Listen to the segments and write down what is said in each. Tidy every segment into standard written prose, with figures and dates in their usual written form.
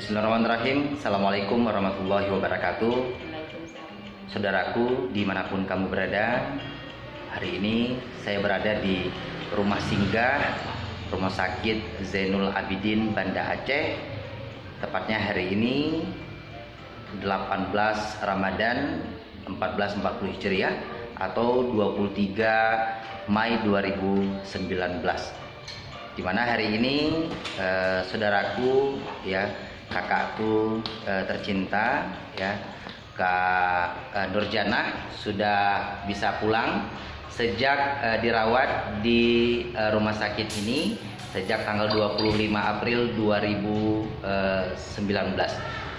Bismillahirrahmanirrahim. Assalamualaikum warahmatullahi wabarakatuh. Saudaraku dimanapun kamu berada, hari ini saya berada di rumah singgah Rumah Sakit Zainul Abidin Banda Aceh. Tepatnya hari ini 18 Ramadan 1440 Hijriah atau 23 Mei 2019. Di mana hari ini saudaraku ya, kakakku tercinta ya, Kak Nurjanah sudah bisa pulang sejak dirawat di rumah sakit ini sejak tanggal 25 April 2019.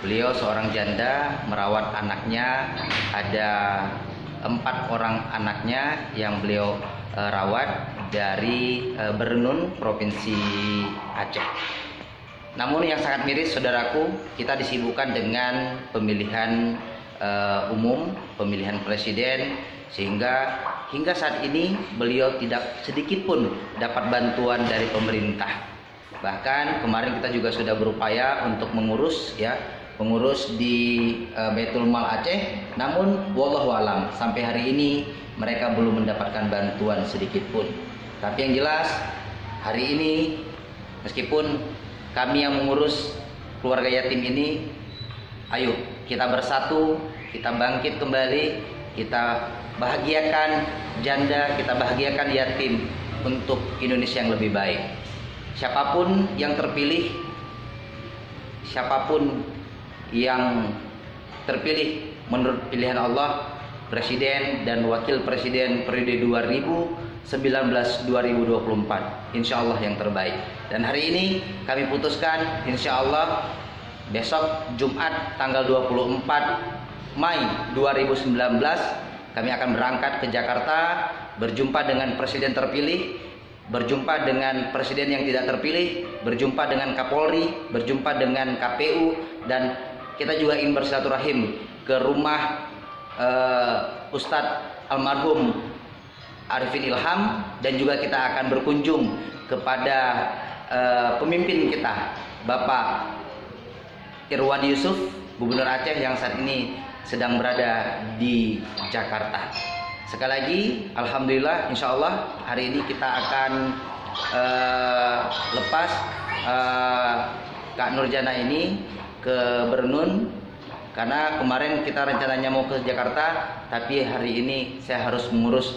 Beliau seorang janda merawat anaknya, ada 4 orang anaknya yang beliau rawat dari Bernun, Provinsi Aceh. Namun yang sangat miris saudaraku, kita disibukkan dengan pemilihan umum, pemilihan presiden, sehingga hingga saat ini beliau tidak sedikit pun dapat bantuan dari pemerintah. Bahkan kemarin kita juga sudah berupaya untuk mengurus di Baitul Mal Aceh, namun wallahu alam sampai hari ini mereka belum mendapatkan bantuan sedikit pun. Tapi yang jelas hari ini meskipun kami yang mengurus keluarga yatim ini, ayo kita bersatu, kita bangkit kembali, kita bahagiakan janda, kita bahagiakan yatim untuk Indonesia yang lebih baik. Siapapun yang terpilih, siapapun yang terpilih menurut pilihan Allah, presiden dan wakil presiden periode 2019-2024, insya Allah yang terbaik. Dan hari ini kami putuskan insya Allah besok Jumat tanggal 24 Mei 2019 kami akan berangkat ke Jakarta, berjumpa dengan presiden terpilih, berjumpa dengan presiden yang tidak terpilih, berjumpa dengan Kapolri, berjumpa dengan KPU, dan kita juga ingin bersilaturahim ke rumah Ustadz almarhum Arifin Ilham, dan juga kita akan berkunjung kepada pemimpin kita Bapak Irwan Yusuf, Gubernur Aceh yang saat ini sedang berada di Jakarta. Sekali lagi alhamdulillah, insya Allah hari ini kita akan lepas Kak Nurjanah ini ke Bernun, karena kemarin kita rencananya mau ke Jakarta, tapi hari ini saya harus mengurus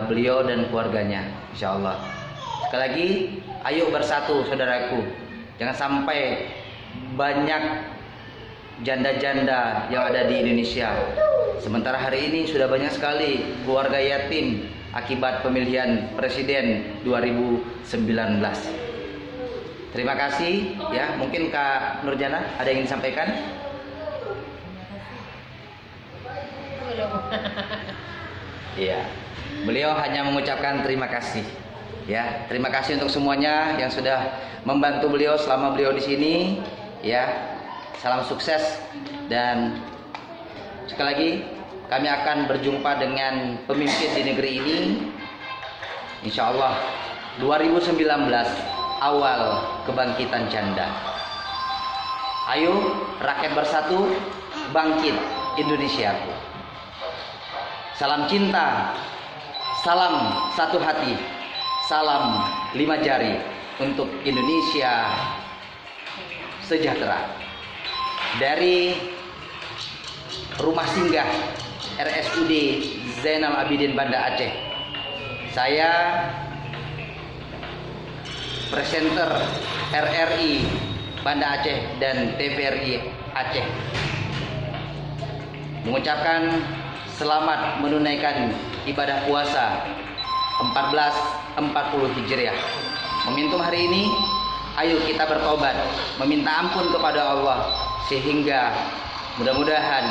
beliau dan keluarganya, insya Allah. Sekali lagi, ayo bersatu saudaraku, jangan sampai banyak janda-janda yang ada di Indonesia. Sementara hari ini sudah banyak sekali keluarga yatim akibat pemilihan presiden 2019. Terima kasih ya. Mungkin Kak Nurjanah ada yang ingin disampaikan? Iya. Beliau hanya mengucapkan terima kasih. Ya, terima kasih untuk semuanya yang sudah membantu beliau selama beliau di sini. Ya, salam sukses, dan sekali lagi kami akan berjumpa dengan pemimpin di negeri ini. Insya Allah 2019 awal kebangkitan janda. Ayo rakyat bersatu, bangkit Indonesiaku. Salam cinta, salam satu hati, salam 5 jari untuk Indonesia sejahtera. Dari rumah singgah RSUD Zainal Abidin Banda Aceh, saya presenter RRI Banda Aceh dan TVRI Aceh mengucapkan selamat menunaikan ibadah puasa 1440 Hijriah. Momentum hari ini, ayo kita bertobat, meminta ampun kepada Allah, sehingga mudah-mudahan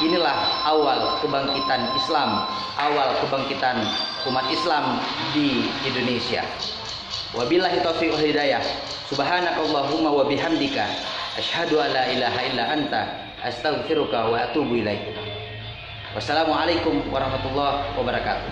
inilah awal kebangkitan Islam, awal kebangkitan umat Islam di Indonesia. Wabillahi taufiq wal hidayah. Subhanakallahumma wa bihamdika asyhadu an la ilaha illa anta astaghfiruka wa atubu ilaik. Wassalamualaikum warahmatullahi wabarakatuh.